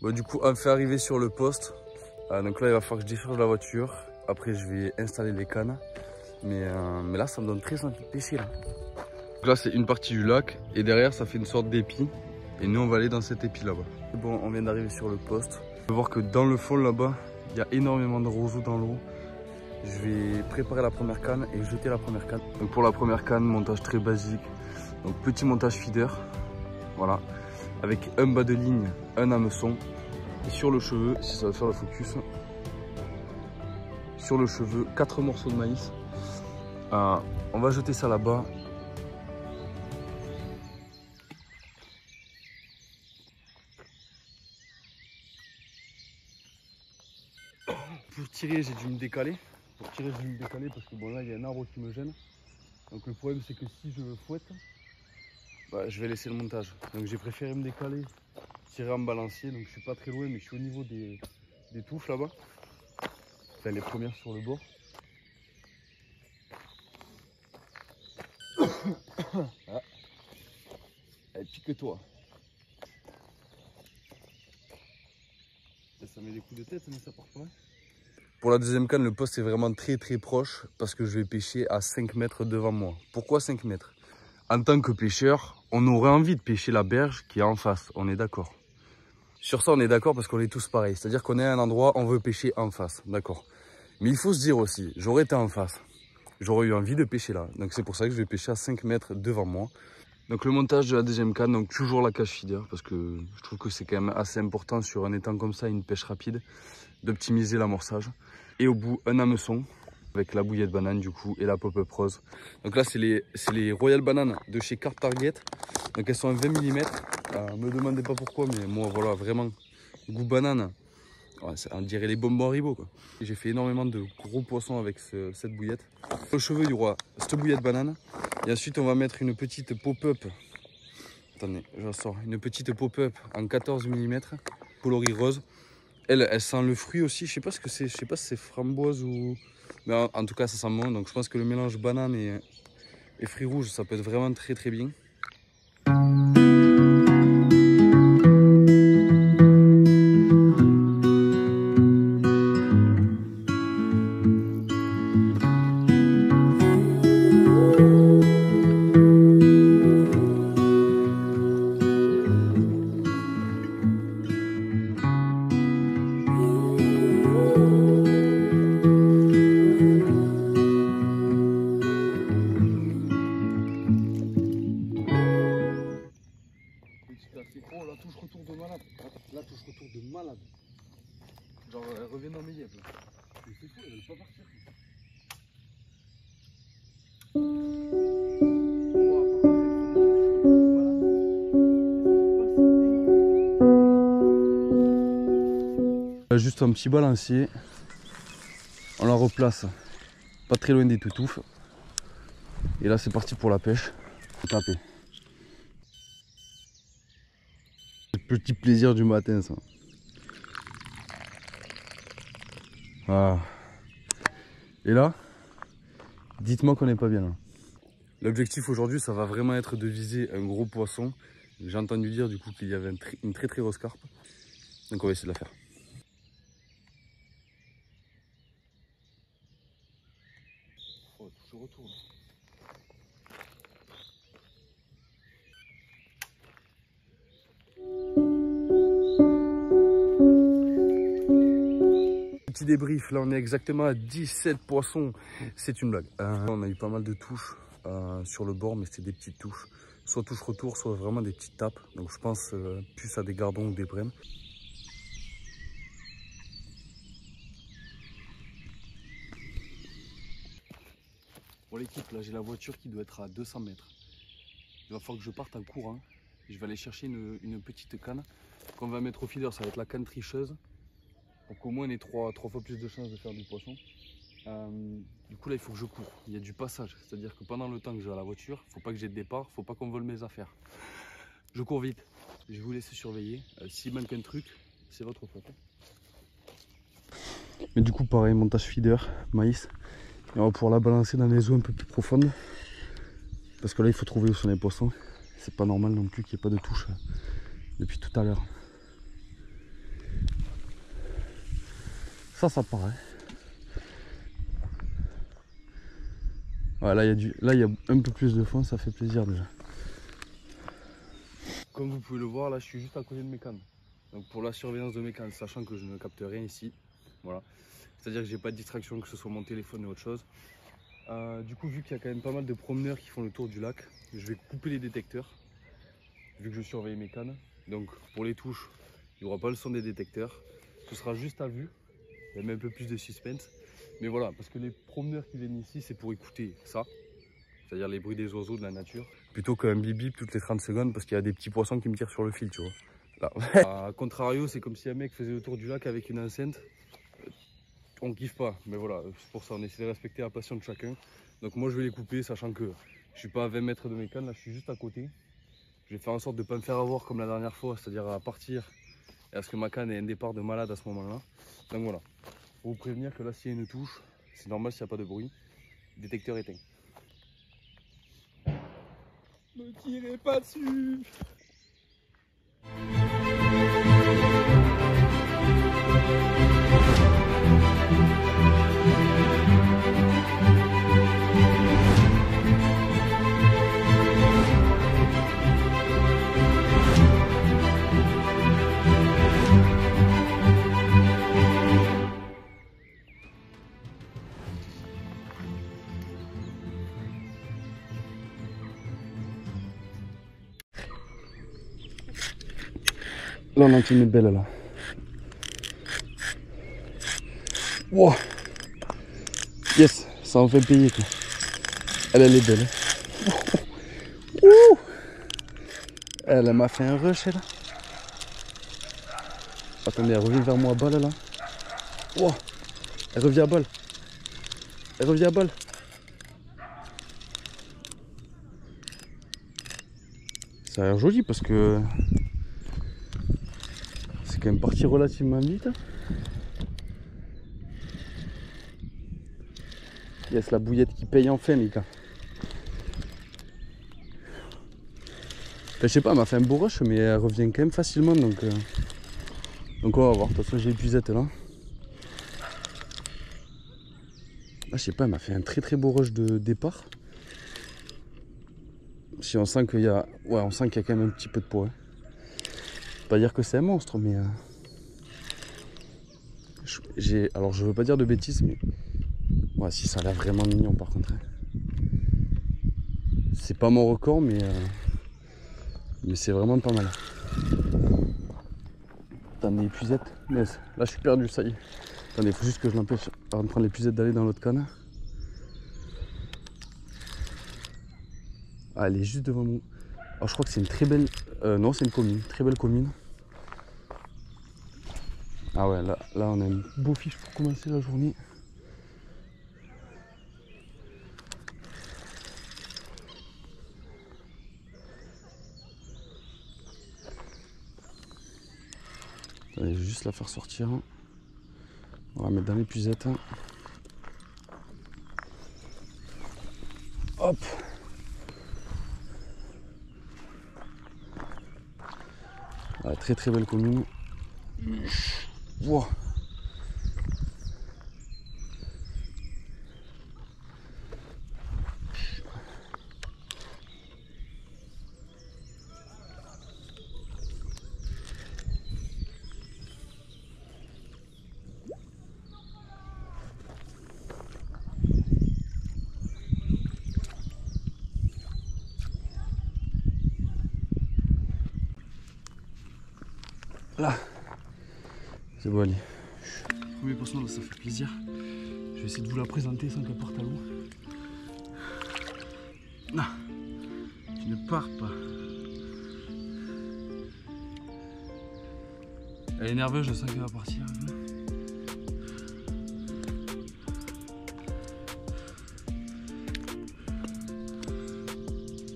Bon, du coup, on fait arriver sur le poste. Donc là, il va falloir que je décharge la voiture. Après, je vais installer les cannes. Mais là, ça me donne très envie de pêcher là. Donc là, c'est une partie du lac. Et derrière, ça fait une sorte d'épi. Et nous, on va aller dans cet épi là-bas. Bon, on vient d'arriver sur le poste. On peut voir que dans le fond là-bas, il y a énormément de roseaux dans l'eau. Je vais préparer la première canne et jeter la première canne. Donc pour la première canne, montage très basique. Donc petit montage feeder. Voilà. Avec un bas de ligne, un hameçon. Et sur le cheveu, si ça va faire le focus, sur le cheveu, 4 morceaux de maïs. On va jeter ça là-bas. Pour tirer, j'ai dû me décaler. Parce que bon là, il y a un arbre qui me gêne. Donc le problème, c'est que si je fouette, bah, je vais laisser le montage. Donc j'ai préféré me décaler, tirer en balancier. Donc je suis pas très loin, mais je suis au niveau des touffes là-bas. Enfin, les premières sur le bord. Ah. Allez, pique-toi. Ça met des coups de tête, mais ça part pas. Pour la deuxième canne, le poste est vraiment très proche parce que je vais pêcher à 5 mètres devant moi. Pourquoi 5 mètres? En tant que pêcheur, on aurait envie de pêcher la berge qui est en face, on est d'accord. Sur ça, on est d'accord parce qu'on est tous pareils. C'est-à-dire qu'on est à un endroit, on veut pêcher en face, d'accord. Mais il faut se dire aussi, j'aurais été en face, j'aurais eu envie de pêcher là. Donc c'est pour ça que je vais pêcher à 5 mètres devant moi. Donc le montage de la deuxième canne, donc toujours la cage feeder, parce que je trouve que c'est quand même assez important sur un étang comme ça, une pêche rapide, d'optimiser l'amorçage. Et au bout, un hameçon avec la bouillette banane du coup et la pop-up rose. Donc là, c'est les Royal Bananes de chez Carp Target. Donc elles sont à 20 mm. Me demandez pas pourquoi, mais moi voilà, vraiment, goût banane. Ouais, on dirait les bonbons Haribo quoi. J'ai fait énormément de gros poissons avec cette bouillette. Au cheveu, il y aura cette bouillette banane. Et ensuite, on va mettre une petite pop-up. Attendez, je la sors. Une petite pop-up en 14 mm, coloris rose. Elle sent le fruit aussi. Je sais pas ce que c'est. Je sais pas si c'est framboise ou. Mais en tout cas, ça sent bon. Donc, je pense que le mélange banane et fruits rouges, ça peut être vraiment très bien. Oh, la touche retour de malade. La touche retour de malade. Genre, elle revient dans mes yeux. C'est fou, elle veut pas partir. Juste un petit balancier. On la replace pas très loin des toutouffes. Et là, c'est parti pour la pêche. Faut taper. Petit plaisir du matin ça. Ah. Et là, dites-moi qu'on n'est pas bien là. L'objectif aujourd'hui, ça va vraiment être de viser un gros poisson. J'ai entendu dire du coup qu'il y avait une très grosse carpe. Donc on va essayer de la faire. Oh, je retourne. Petit débrief, là on est exactement à 17 poissons, c'est une blague. On a eu pas mal de touches sur le bord, mais c'était des petites touches. Soit touche retour, soit vraiment des petites tapes. Donc je pense plus à des gardons ou des brèmes. Pour l'équipe, là j'ai la voiture qui doit être à 200 mètres. Il va falloir que je parte en courant. Je vais aller chercher une petite canne qu'on va mettre au feeder, ça va être la canne tricheuse. Pour qu'au moins on ait trois fois plus de chances de faire du poisson. Du coup là il faut que je cours, il y a du passage, c'est-à-dire que pendant le temps que j'ai à la voiture, il ne faut pas que j'ai de départ, il ne faut pas qu'on vole mes affaires. Je cours vite, je vais vous laisser surveiller, s'il manque un truc, c'est votre faute. Mais du coup pareil, montage feeder, maïs, et on va pouvoir la balancer dans les eaux un peu plus profondes. Parce que là il faut trouver où sont les poissons, c'est pas normal non plus qu'il n'y ait pas de touche depuis tout à l'heure. ça part. Hein. Ouais, là, il y a un peu plus de fond, ça fait plaisir déjà. Comme vous pouvez le voir, là, je suis juste à côté de mes cannes. Donc pour la surveillance de mes cannes, sachant que je ne capte rien ici. Voilà. C'est-à-dire que j'ai pas de distraction, que ce soit mon téléphone ou autre chose. Du coup, vu qu'il y a quand même pas mal de promeneurs qui font le tour du lac, je vais couper les détecteurs, vu que je surveille mes cannes. Donc pour les touches, il n'y aura pas le son des détecteurs. Ce sera juste à vue. Il y a même un peu plus de suspense. Mais voilà, parce que les promeneurs qui viennent ici, c'est pour écouter ça. C'est-à-dire les bruits des oiseaux, de la nature. Plutôt qu'un bip bip toutes les 30 secondes, parce qu'il y a des petits poissons qui me tirent sur le fil, tu vois. Là. A contrario, c'est comme si un mec faisait le tour du lac avec une enceinte. On kiffe pas, mais voilà, c'est pour ça, on essaie de respecter la passion de chacun. Donc moi je vais les couper, sachant que je suis pas à 20 mètres de mes cannes, là je suis juste à côté. Je vais faire en sorte de ne pas me faire avoir comme la dernière fois, c'est-à-dire à partir et à ce que ma canne ait un départ de malade à ce moment-là. Donc voilà, pour vous prévenir que là s'il y a une touche, c'est normal s'il n'y a pas de bruit, détecteur éteint. Ne tirez pas dessus! Là on en tient une belle là. Wow. Yes, ça en fait payer quoi. Elle est belle. Elle m'a fait un rush elle. Attendez, elle revient vers moi à balle là. Wow. Elle revient à balle. Elle revient à balle. Ça a l'air joli parce que c'est quand même parti relativement vite. Yes, la bouillette qui paye enfin les gars. Je sais pas, elle m'a fait un beau rush mais elle revient quand même facilement donc on va voir. De toute façon j'ai l'épuisette là. Là je sais pas, elle m'a fait un très beau rush de départ. Si on sent qu'il y a. Ouais, on sent qu'il y a quand même un petit peu de poids. Hein. Pas dire que c'est un monstre, mais alors je veux pas dire de bêtises, mais ouais, si ça a l'air vraiment mignon par contre. Hein. C'est pas mon record, mais c'est vraiment pas mal. Attendez, épuisette. Yes. Là je suis perdu, ça y est. Attendez, il faut juste que je l'empêche avant de prendre l'épuisette d'aller dans l'autre canne. Ah, elle est juste devant nous. Alors, je crois que c'est une très belle. Non, c'est une commune. Très belle commune. Ah ouais, là on a un beau fiche pour commencer la journée. Allez, je vais juste la faire sortir. On va la mettre dans l'épuisette. Hop. Ah, très belle commune. Wow. Là, c'est bon, allez. Premier poisson, là, ça fait plaisir. Je vais essayer de vous la présenter sans qu'elle parte à l'eau. Non, tu ne pars pas. Elle est nerveuse, je sens qu'elle va partir.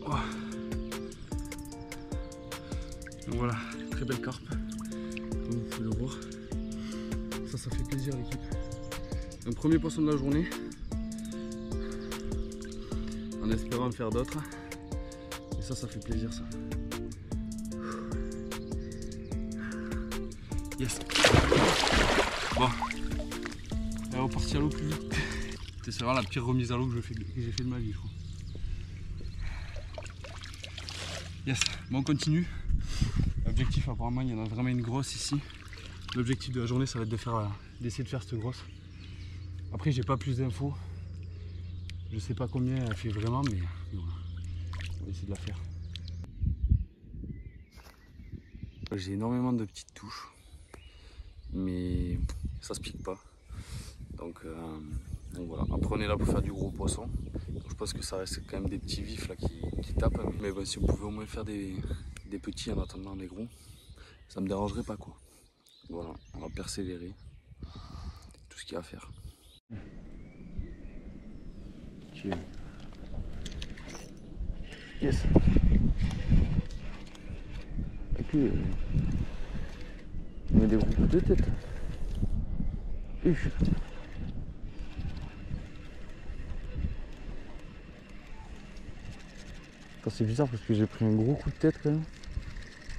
Oh. Donc voilà, très belle carpe. Comme vous pouvez le voir. Ça fait plaisir l'équipe. Un premier poisson de la journée. En espérant en faire d'autres. Et ça fait plaisir ça. Yes. Bon. Elle va repartir à l'eau plus vite. C'est vraiment la pire remise à l'eau que j'ai fait de ma vie, je crois. Yes, bon on continue. L'objectif apparemment il y en a vraiment une grosse ici. L'objectif de la journée ça va être d'essayer de faire cette grosse. Après j'ai pas plus d'infos. Je sais pas combien elle fait vraiment mais voilà. On va essayer de la faire. J'ai énormément de petites touches. Mais ça se pique pas. Donc voilà. Après on est là pour faire du gros poisson. Donc, je pense que ça reste quand même des petits vifs là qui tapent. Mais bon, si on pouvait au moins faire des petits en attendant les gros, ça me dérangerait pas quoi. Voilà, on va persévérer. Tout ce qu'il y a à faire. Okay. Yes. Ok. On met des gros coups de tête. C'est bizarre parce que j'ai pris un gros coup de tête quand même.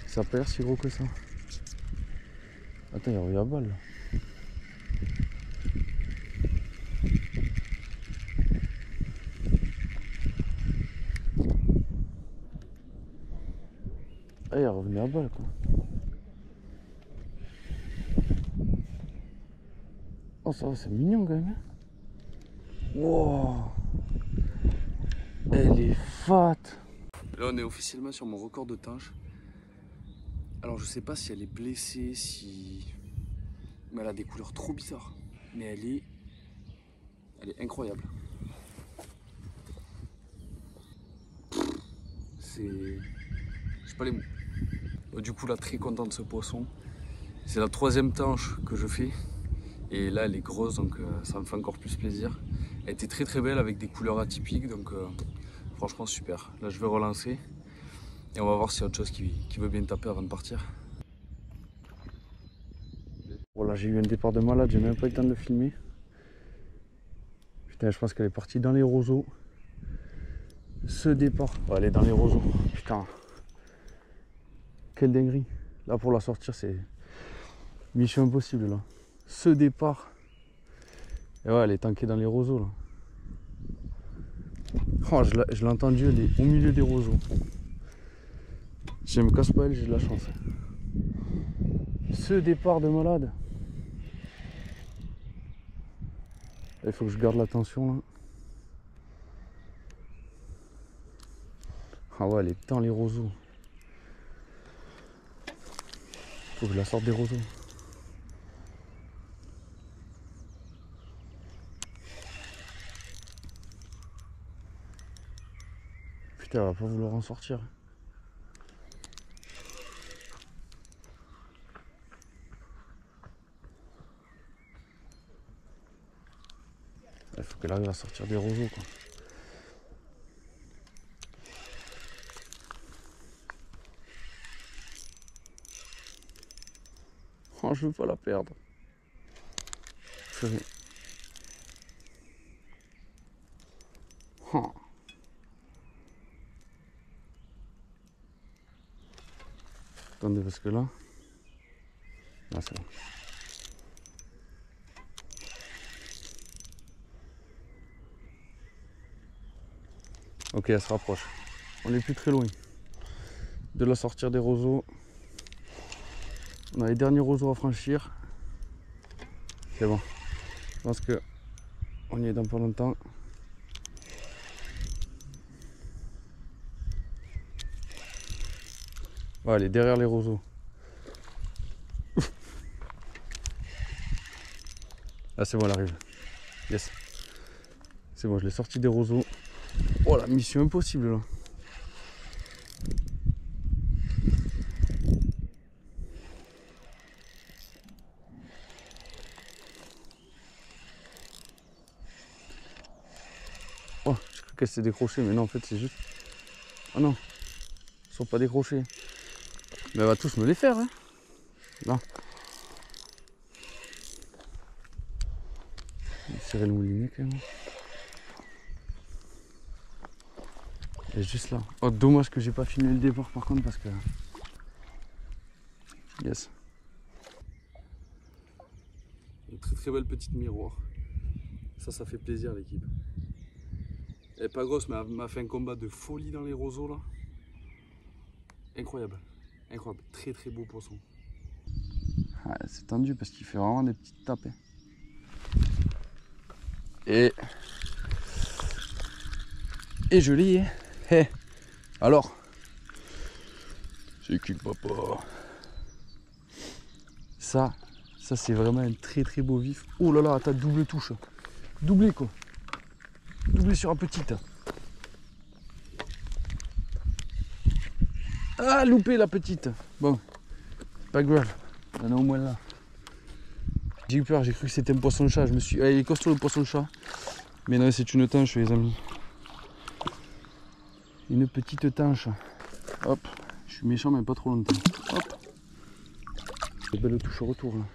Ça a pas l'air si gros que ça. Attends, il y a revenu à balle là. Ah, il est revenu à balle quoi. Oh, ça va, c'est mignon quand même. Wow. Elle est fat. Là, on est officiellement sur mon record de tanche. Alors, je sais pas si elle est blessée, mais elle a des couleurs trop bizarres. Mais elle est incroyable. Je sais pas les mots. Du coup, là, très content de ce poisson. C'est la 3e tanche que je fais. Et là, elle est grosse, donc ça me fait encore plus plaisir. Elle était très très belle avec des couleurs atypiques, donc franchement super. Là, je vais relancer et on va voir s'il y a autre chose qui veut bien taper avant de partir. Voilà, j'ai eu un départ de malade, j'ai même pas eu le temps de le filmer. Putain, je pense qu'elle est partie dans les roseaux. Ce départ, ouais, elle est dans les roseaux. Putain, quelle dinguerie. Là, pour la sortir, c'est mission impossible là. Ce départ. Et ouais, elle est tankée dans les roseaux là. Oh, je l'ai entendu, elle est au milieu des roseaux. Si je me casse pas elle, j'ai de la chance. Ce départ de malade. Il faut que je garde l'attention là. Ah ouais, elle est dans les roseaux. Faut que je la sorte des roseaux. Putain, elle va pas vouloir en sortir. Il faut qu'elle arrive à sortir des roseaux quoi. Oh, je veux pas la perdre. Oh. Attendez, parce que là... Ah, c'est bon. Ok, elle se rapproche. On n'est plus très loin de la sortir des roseaux. On a les derniers roseaux à franchir. C'est bon. Je pense que on y est dans pas longtemps. Ouais, elle est derrière les roseaux. Ah, c'est bon, elle arrive. Yes. C'est bon, je l'ai sorti des roseaux. Oh, la mission impossible là. Oh, je crois qu'elle s'est décrochée, mais non, en fait, c'est juste... Oh non, ils sont pas décrochés. Mais elle va tous me les faire, hein. Là. Je vais serrer le moulinet quand même. Elle est juste là. Oh, dommage que j'ai pas filmé le départ par contre parce que... Yes. Une très très belle petite miroir. Ça fait plaisir l'équipe. Elle est pas grosse, mais elle m'a fait un combat de folie dans les roseaux là. Incroyable, incroyable, très très beau poisson. Ah, c'est tendu parce qu'il fait vraiment des petites tapes. Et je l'ai. Hey. Alors, c'est qui le papa? Ça c'est vraiment un très très beau vif. Oh là là, t'as double touche. Doublé quoi. Doublé sur la petite. Ah, loupé la petite. Bon, pas grave. Il y en a au moins là. J'ai eu peur, j'ai cru que c'était un poisson-chat. Je me suis. Ah, il est costaud le poisson-chat. Mais non, c'est une tanche, les amis. Une petite tanche. Hop, je suis méchant, mais pas trop longtemps. Hop. Belle touche au retour là.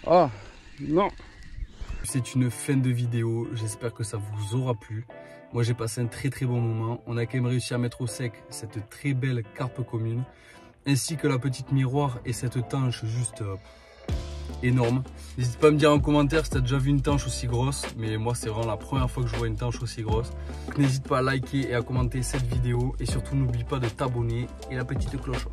Ah, non. C'est une fin de vidéo. J'espère que ça vous aura plu. Moi, j'ai passé un très très bon moment. On a quand même réussi à mettre au sec cette très belle carpe commune, ainsi que la petite miroir et cette tanche juste énorme. N'hésite pas à me dire en commentaire si tu as déjà vu une tanche aussi grosse, mais moi c'est vraiment la première fois que je vois une tanche aussi grosse. N'hésite pas à liker et à commenter cette vidéo et surtout n'oublie pas de t'abonner et la petite cloche.